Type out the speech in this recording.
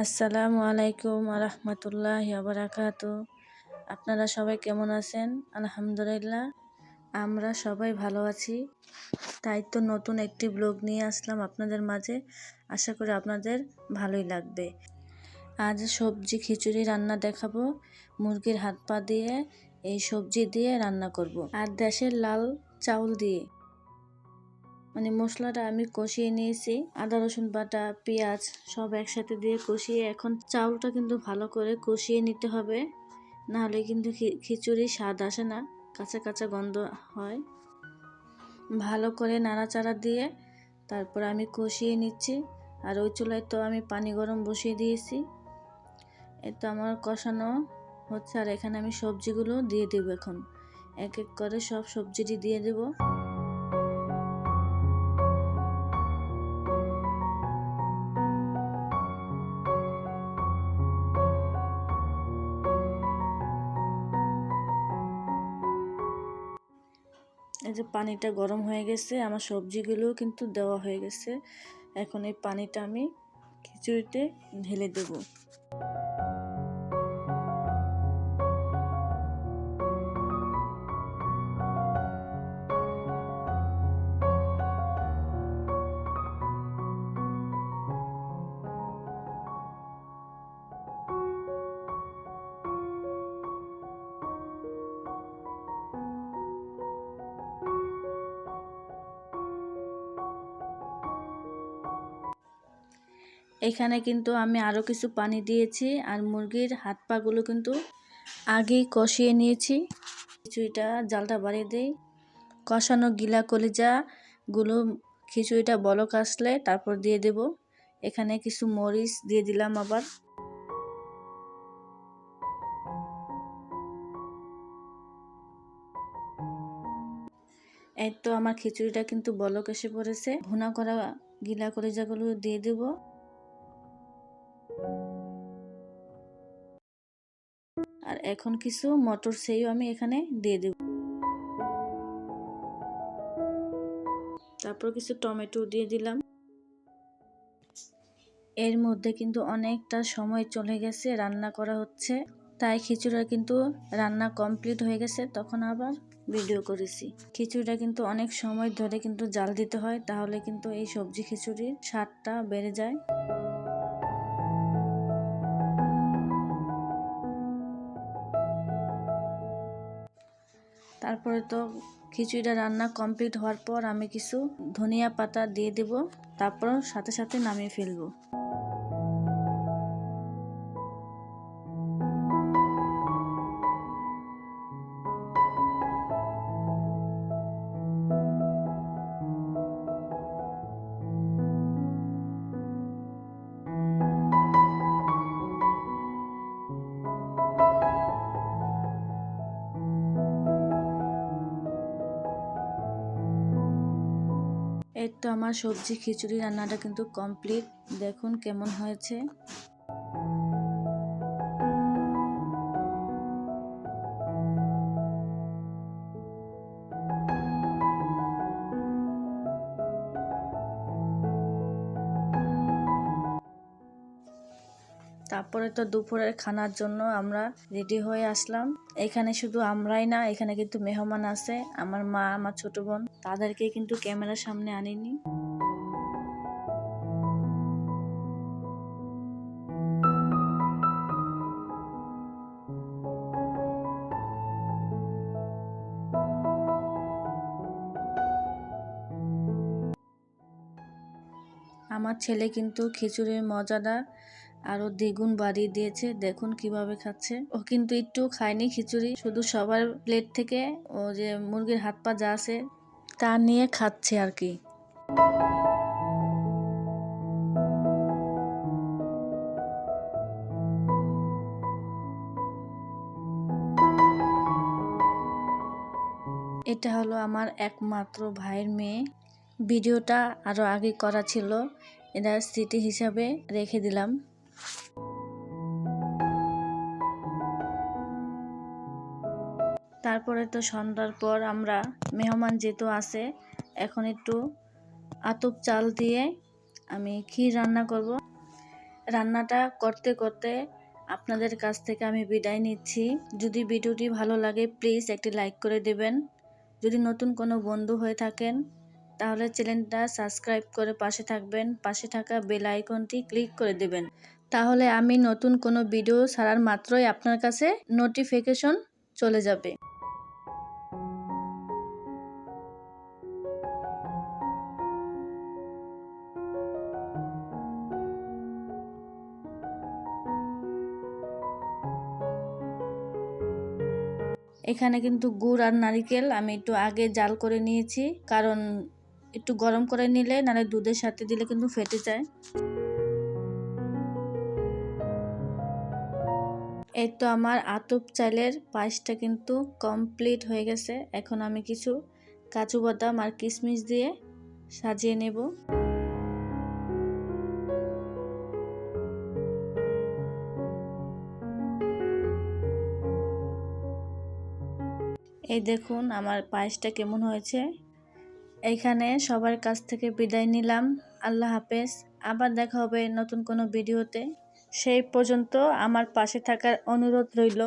আসসালামু আলাইকুম রহমতুল্লাহি ওয়া বারাকাতুহু। আপনারা সবাই কেমন আছেন? আলহামদুলিল্লাহ আমরা সবাই ভালো আছি। তাই তো নতুন একটি ব্লগ নিয়ে আসলাম আপনাদের মাঝে। আশা করি আপনাদের ভালোই লাগবে। আজ সবজি খিচুড়ি রান্না দেখাবো। মুরগির হাত পা দিয়ে এই সবজি দিয়ে রান্না করব। আর দেশের লাল চাউল দিয়ে। মশলাটা আমি কষিয়ে নিয়েছি, আদা রসুন বাটা, পেঁয়াজ সব একসাথে দিয়ে কষিয়ে এখন চাউলটা কিন্তু ভালো করে কষিয়ে নিতে হবে, নাহলে কিন্তু খিচুড়ি স্বাদ আসে না, কাঁচা কাঁচা গন্ধ হয়। ভালো করে নাড়াচাড়া দিয়ে তারপর আমি কষিয়ে নিচ্ছি। আর ওই চুলায় তো আমি পানি গরম বসিয়ে দিয়েছি। তো আমার কষানো হচ্ছে, আর এখানে আমি সবজিগুলো দিয়ে দেব। এখন এক এক করে সব সবজিটি দিয়ে দেব। এই যে পানিটা গরম হয়ে গেছে, আমার সবজিগুলো কিন্তু দেওয়া হয়ে গেছে। এখন এই পানিটা আমি খিচুড়িতে ঢেলে দেব। এখানে কিন্তু আমি আরও কিছু পানি দিয়েছি, আর মুরগির হাত পাগুলো কিন্তু আগেই কষিয়ে নিয়েছি। খিচুড়িটা জালটা বাড়িয়ে দেই। কষানো গিলা কলিজাগুলো খিচুড়িটা বলক আসলে তারপর দিয়ে দেব। এখানে কিছু মরিচ দিয়ে দিলাম আবার। এই তো আমার খিচুড়িটা কিন্তু বলক এসে পড়েছে। ভুনা করা গিলা কলিজাগুলো দিয়ে দেব। আর এখন কিছু মটর সেও আমি এখানে দিয়ে দেব। তারপর কিছু টমেটো দিয়ে দিলাম। এর মধ্যে কিন্তু অনেকটা সময় চলে গেছে, রান্না করা হচ্ছে। তাই খিচুড়িটা কিন্তু রান্না কমপ্লিট হয়ে গেছে, তখন আবার ভিডিও করেছি। খিচুড়িটা কিন্তু অনেক সময় ধরে কিন্তু জাল দিতে হয়, তাহলে কিন্তু এই সবজি খিচুড়ির স্বাদটা বেড়ে যায়। তারপরে তো খিচুড়িটা রান্না কমপ্লিট হওয়ার পর আমি কিছু ধনিয়া পাতা দিয়ে দেব, তারপর সাথে সাথে নামিয়ে ফেলবো। এই তো আমার সবজি খিচুড়ি রান্নাটা কিন্তু কমপ্লিট। দেখুন কেমন হয়েছে। তারপরে তো দুপুরের খানার জন্য আমরা রেডি হয়ে আসলাম। এখানে শুধু আমরাই না, এখানে কিন্তু মেহমান আছে, আমার মা, আমার ছোট বোন, তাদেরকে কিন্তু ক্যামেরার সামনে আনিনি। আমার ছেলে কিন্তু খিচুড়ির মজাটা আরো দ্বিগুণ বাড়িয়ে দিয়েছে। দেখুন কিভাবে খাচ্ছে। ও কিন্তু একটু খায়নি খিচুড়ি, শুধু সবার প্লেট থেকে ও যে মুরগির হাত পা যা আছে তা নিয়ে খাচ্ছে আর কি। এটা হলো আমার একমাত্র ভাইয়ের মেয়ে। ভিডিওটা আরো আগে করা ছিল, এটা স্মৃতি হিসাবে রেখে দিলাম। তারপরে তো সন্ধ্যার পর আমরা মেহমান যেহেতু আছে, এখন একটু আতপ চাল দিয়ে আমি ক্ষীর রান্না করব। রান্নাটা করতে করতে আপনাদের কাছ থেকে আমি বিদায় নিচ্ছি। যদি ভিডিওটি ভালো লাগে প্লিজ একটি লাইক করে দেবেন। যদি নতুন কোনো বন্ধু হয়ে থাকেন তাহলে চ্যানেলটা সাবস্ক্রাইব করে পাশে থাকবেন, পাশে থাকা বেল আইকনটি ক্লিক করে দেবেন। তাহলে আমি নতুন কোনো ভিডিও ছাড়ার মাত্রই আপনার কাছে নোটিফিকেশন চলে যাবে। এখানে কিন্তু গুড় আর নারিকেল আমি একটু আগে জাল করে নিয়েছি, কারণ একটু গরম করে নিলে নাহলে দুধের সাথে দিলে কিন্তু ফেটে যায়। এই তো আমার আতপ চালের পায়েসটা কিন্তু কমপ্লিট হয়ে গেছে। এখন আমি কিছু কাজু বাদাম আর কিশমিশ দিয়ে সাজিয়ে নেব। এই দেখুন আমার পায়েসটা কেমন হয়েছে। এইখানে সবার কাছ থেকে বিদায় নিলাম। আল্লাহ হাফেজ। আবার দেখা হবে নতুন কোনো ভিডিওতে। সেই পর্যন্ত আমার পাশে থাকার অনুরোধ রইল।